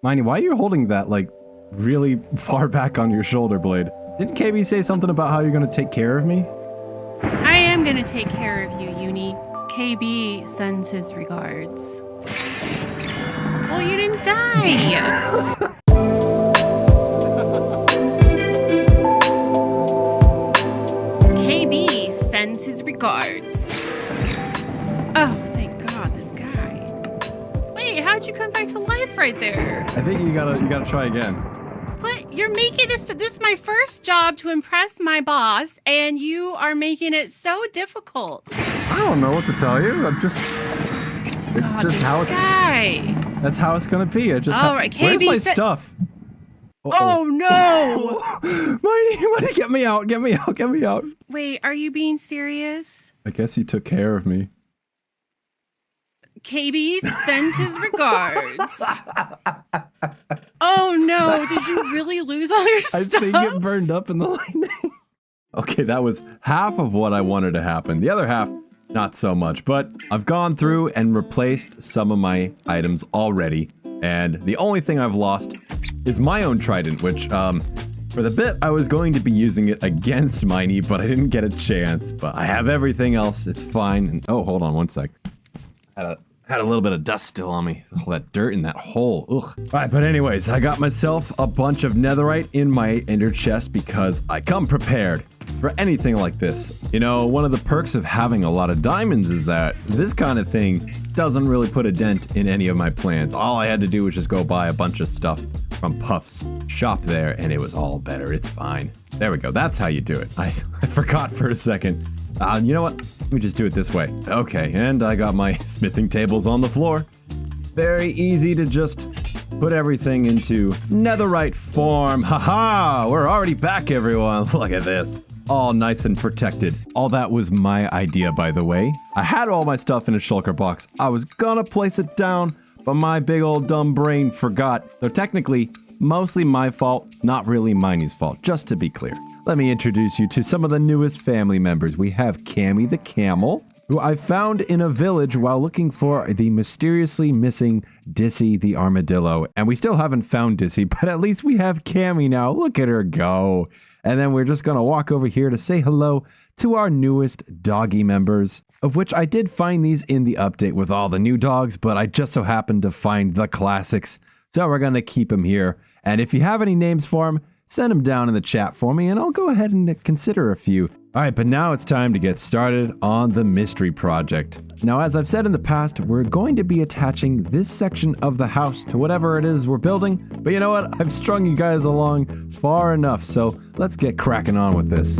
Miney, why are you holding that, like, really far back on your shoulder blade? Didn't KB say something about how you're gonna take care of me? I am gonna take care of you, Uni. KB sends his regards. Well, you didn't die! KB sends his regards. Oh, thank God, this guy. Wait, how'd you come back to life right there? I think you gotta try again. What? You're making this is my first job to impress my boss, and you are making it so difficult. I don't know what to tell you. It's God, just how it's. Guy. That's how it's gonna be. All right, where's KB my stuff? Oh no! Miney, get me out! Get me out! Get me out! Wait, are you being serious? I guess you took care of me. KB sends his regards. Oh no, did you really lose all your stuff? I think it burned up in the lightning. Okay, that was half of what I wanted to happen. The other half, not so much. But I've gone through and replaced some of my items already. And the only thing I've lost is my own trident, which, for the bit, I was going to be using it against Miney, but I didn't get a chance. But I have everything else. It's fine. And, oh, hold on one sec. Had a little bit of dust still on me. All that dirt in that hole. Ugh. Alright, but anyways, I got myself a bunch of netherite in my ender chest because I come prepared for anything like this. You know, one of the perks of having a lot of diamonds is that this kind of thing doesn't really put a dent in any of my plans. All I had to do was just go buy a bunch of stuff from Puff's shop there, and it was all better. It's fine. There we go. That's how you do it. I forgot for a second. You know what? Let me just do it this way. Okay, and I got my smithing tables on the floor. Very easy to just put everything into netherite form. Haha! We're already back, everyone. Look at this. All nice and protected. All that was my idea, by the way. I had all my stuff in a shulker box. I was gonna place it down, but my big old dumb brain forgot. So technically, mostly my fault, not really Miney's fault, just to be clear. Let me introduce you to some of the newest family members. We have Cammy the Camel, who I found in a village while looking for the mysteriously missing Dissy the Armadillo. And we still haven't found Dissy, but at least we have Cammy now. Look at her go. And then we're just gonna walk over here to say hello to our newest doggy members, of which I did find these in the update with all the new dogs, but I just so happened to find the classics. So we're gonna keep them here. And if you have any names for them, send them down in the chat for me, and I'll go ahead and consider a few. All right, but now it's time to get started on the mystery project. Now, as I've said in the past, we're going to be attaching this section of the house to whatever it is we're building. But you know what? I've strung you guys along far enough, so let's get cracking on with this.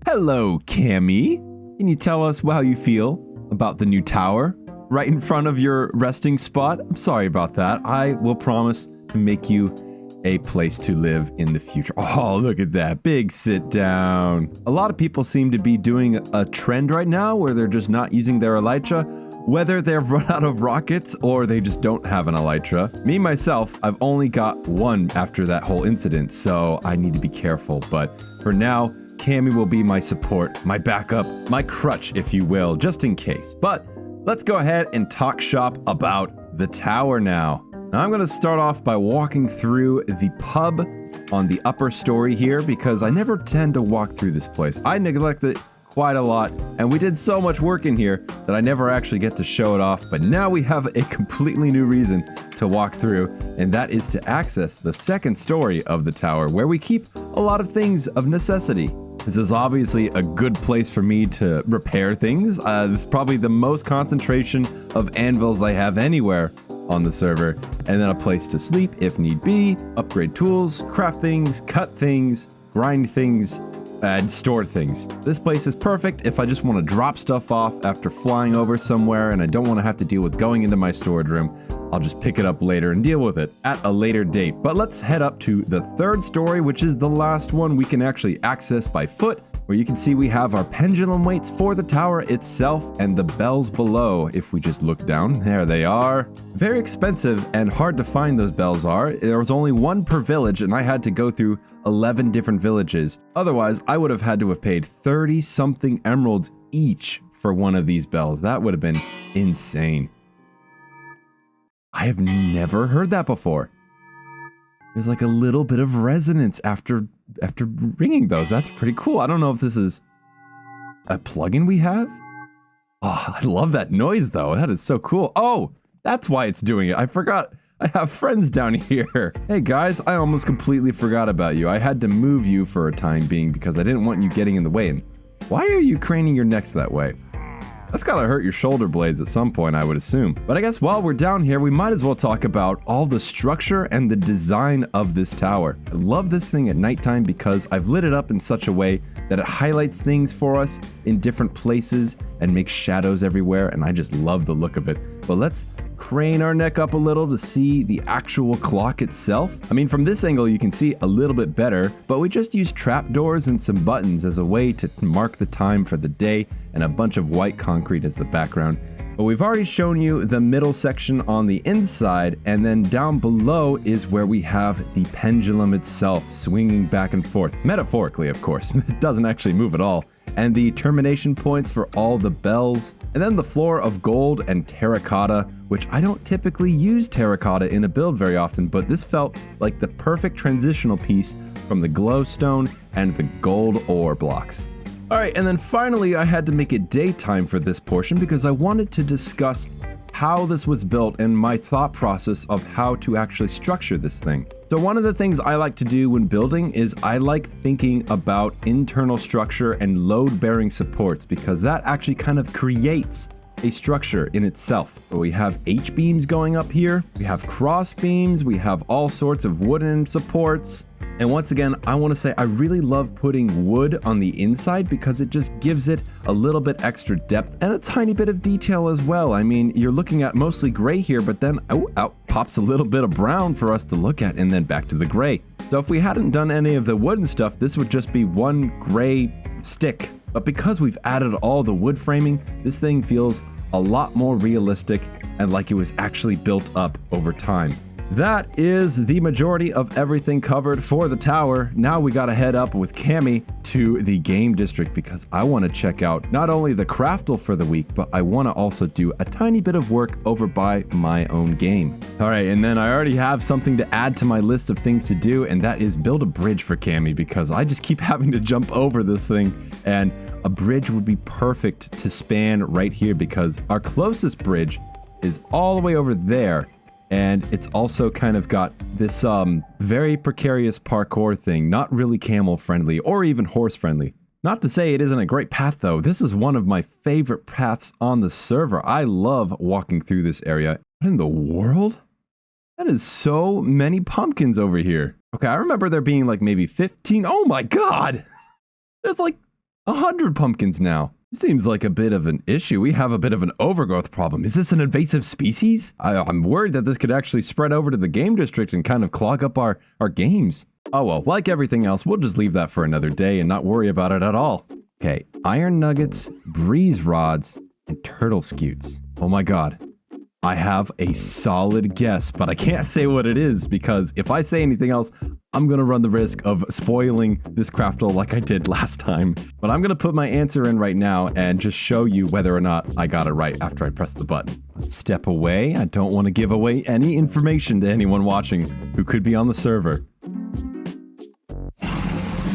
Hello, Cammy. Can you tell us how you feel about the new tower right in front of your resting spot? I'm sorry about that. I will promise to make you a place to live in the future. Oh, look at that. Big sit down. A lot of people seem to be doing a trend right now where they're just not using their elytra, whether they've run out of rockets or they just don't have an elytra. Me, myself, I've only got one after that whole incident, so I need to be careful. But for now, Cammy will be my support, my backup, my crutch, if you will, just in case. But let's go ahead and talk shop about the tower now. Now I'm going to start off by walking through the pub on the upper story here because I never tend to walk through this place. I neglect it quite a lot, and we did so much work in here that I never actually get to show it off. But now we have a completely new reason to walk through, and that is to access the second story of the tower where we keep a lot of things of necessity. This is obviously a good place for me to repair things. This is probably the most concentration of anvils I have anywhere on the server. And then a place to sleep if need be, upgrade tools, craft things, cut things, grind things, and store things. This place is perfect if I just want to drop stuff off after flying over somewhere and I don't want to have to deal with going into my storage room. I'll just pick it up later and deal with it at a later date. But let's head up to the third story, which is the last one we can actually access by foot, where you can see we have our pendulum weights for the tower itself and the bells below. If we just look down, there they are. Very expensive and hard to find those bells are. There was only one per village and I had to go through 11 different villages. Otherwise, I would have had to have paid 30 something emeralds each for one of these bells. That would have been insane. I have never heard that before. There's like a little bit of resonance after ringing those. That's pretty cool. I don't know if this is a plugin we have. Oh, I love that noise though. That is so cool. Oh, that's why it's doing it. I forgot. I have friends down here. Hey guys, I almost completely forgot about you. I had to move you for a time being because I didn't want you getting in the way. And why are you craning your necks that way? That's gotta hurt your shoulder blades at some point, I would assume. But I guess while we're down here, we might as well talk about all the structure and the design of this tower. I love this thing at nighttime because I've lit it up in such a way that it highlights things for us in different places and makes shadows everywhere, and I just love the look of it. But let's crane our neck up a little to see the actual clock itself. I mean, from this angle you can see a little bit better, but we just use trapdoors and some buttons as a way to mark the time for the day and a bunch of white concrete as the background. But we've already shown you the middle section on the inside, and then down below is where we have the pendulum itself swinging back and forth. Metaphorically, of course. It doesn't actually move at all. And the termination points for all the bells, and then the floor of gold and terracotta, which I don't typically use terracotta in a build very often, but this felt like the perfect transitional piece from the glowstone and the gold ore blocks. Alright, and then finally I had to make it daytime for this portion because I wanted to discuss how this was built and my thought process of how to actually structure this thing. So one of the things I like to do when building is I like thinking about internal structure and load-bearing supports because that actually kind of creates a structure in itself. So we have H-beams going up here, we have cross beams, we have all sorts of wooden supports. And once again, I want to say I really love putting wood on the inside because it just gives it a little bit extra depth and a tiny bit of detail as well. I mean, you're looking at mostly gray here, but then out pops a little bit of brown for us to look at and then back to the gray. So if we hadn't done any of the wooden stuff, this would just be one gray stick. But because we've added all the wood framing, this thing feels a lot more realistic and like it was actually built up over time. That is the majority of everything covered for the tower. Now we gotta head up with Cammy to the game district because I want to check out not only the Craftle for the week, but I want to also do a tiny bit of work over by my own game. Alright, and then I already have something to add to my list of things to do, and that is build a bridge for Cammy because I just keep having to jump over this thing, and a bridge would be perfect to span right here because our closest bridge is all the way over there. And it's also kind of got this very precarious parkour thing, not really camel friendly or even horse friendly. Not to say it isn't a great path though. This is one of my favorite paths on the server. I love walking through this area. What in the world? That is so many pumpkins over here. Okay, I remember there being like maybe 15. Oh my god! There's like 100 pumpkins now. Seems like a bit of an issue. We have a bit of an overgrowth problem. Is this an invasive species? I'm worried that this could actually spread over to the game district and kind of clog up our games. Oh well, like everything else, we'll just leave that for another day and not worry about it at all. Okay, iron nuggets, breeze rods, and turtle scutes. Oh my god. I have a solid guess, but I can't say what it is because if I say anything else, I'm going to run the risk of spoiling this Craftle like I did last time. But I'm going to put my answer in right now and just show you whether or not I got it right after I press the button. Let's step away. I don't want to give away any information to anyone watching who could be on the server.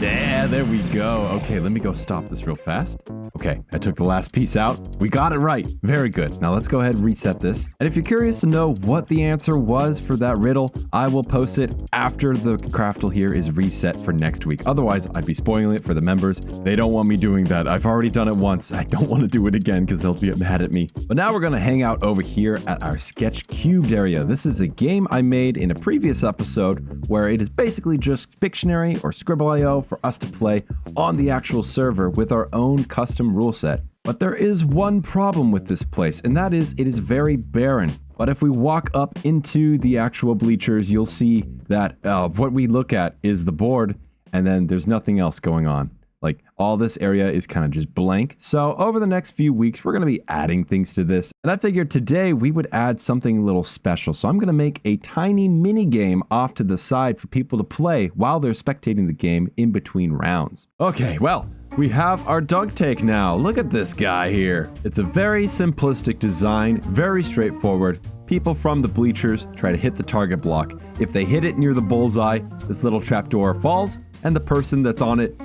Yeah, there we go. Okay, let me go stop this real fast. Okay, I took the last piece out. We got it right. Very good. Now let's go ahead and reset this. And if you're curious to know what the answer was for that riddle, I will post it after the Craftle here is reset for next week. Otherwise, I'd be spoiling it for the members. They don't want me doing that. I've already done it once. I don't want to do it again because they'll get mad at me. But now we're going to hang out over here at our sketch cubed area. This is a game I made in a previous episode where it is basically just Pictionary or Scribble.io for us to play on the actual server with our own custom rule set. But there is one problem with this place, and that is it is very barren. But if we walk up into the actual bleachers, you'll see that what we look at is the board, and then there's nothing else going on. Like, all this area is kind of just blank. So over the next few weeks, we're going to be adding things to this. And I figured today we would add something a little special. So I'm going to make a tiny mini game off to the side for people to play while they're spectating the game in between rounds. Okay, well, we have our dog take now. Look at this guy here. It's a very simplistic design, very straightforward. People from the bleachers try to hit the target block. If they hit it near the bullseye, this little trapdoor falls, and the person that's on it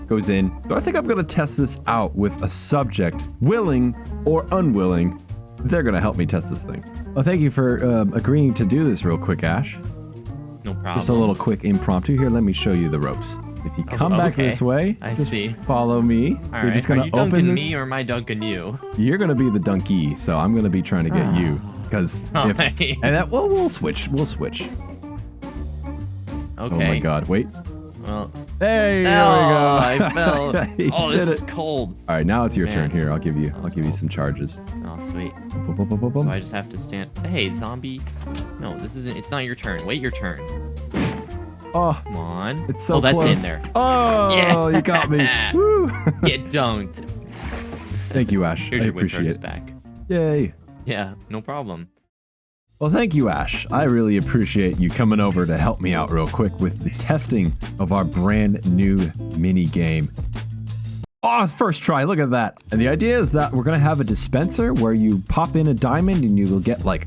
goes in. So I think I'm going to test this out with a subject, willing or unwilling. They're going to help me test this thing. Well, thank you for agreeing to do this real quick, Ash. No problem. Just a little quick impromptu. Here, let me show you the ropes. If you come back this way, I just see. follow me. All You're just going to open this. Me or am I dunking you? You're going to be the donkey, so I'm going to be trying to get you. Because if... Right. And that, well, we'll switch. We'll switch. Okay. Oh my god, wait. Well, hey, there we go. I fell. He Oh, did this is it. cold. All right, now it's your turn. Man. Here, I'll give you Cold. some charges. Oh, sweet. Boom, boom, boom, boom, So boom. I just have to stand. Hey, zombie. No, this isn't. It's not your turn. Wait your turn. Oh, Come on. it's so oh, that's close. in there. Oh, Yeah. you got me. Woo. Get dunked. Thank you, Ash. Here's I your wind appreciate charges it. back. Yay. Yeah, no problem. Well, thank you, Ash. I really appreciate you coming over to help me out real quick with the testing of our brand new mini game. Oh, first try, look at that. And the idea is that we're gonna have a dispenser where you pop in a diamond and you'll get like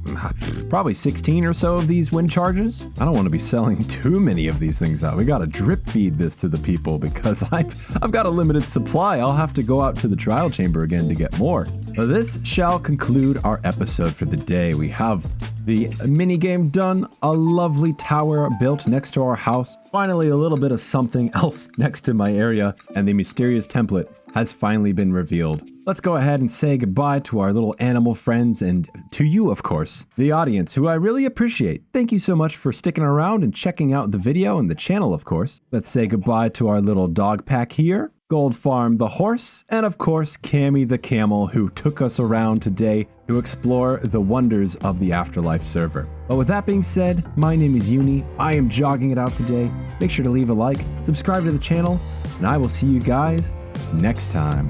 probably 16 or so of these wind charges. I don't wanna be selling too many of these things out. We gotta drip feed this to the people because I've got a limited supply. I'll have to go out to the trial chamber again to get more. This shall conclude our episode for the day. We have the mini game done, a lovely tower built next to our house, finally a little bit of something else next to my area, and the mysterious template has finally been revealed. Let's go ahead and say goodbye to our little animal friends and to you, of course, the audience, who I really appreciate. Thank you so much for sticking around and checking out the video and the channel, of course. Let's say goodbye to our little dog pack here, Gold Farm the horse, and of course Cammy the camel, who took us around today to explore the wonders of the Afterlife server. But with that being said, my name is Uni. I am jogging it out today. Make sure to leave a like, subscribe to the channel, and I will see you guys next time.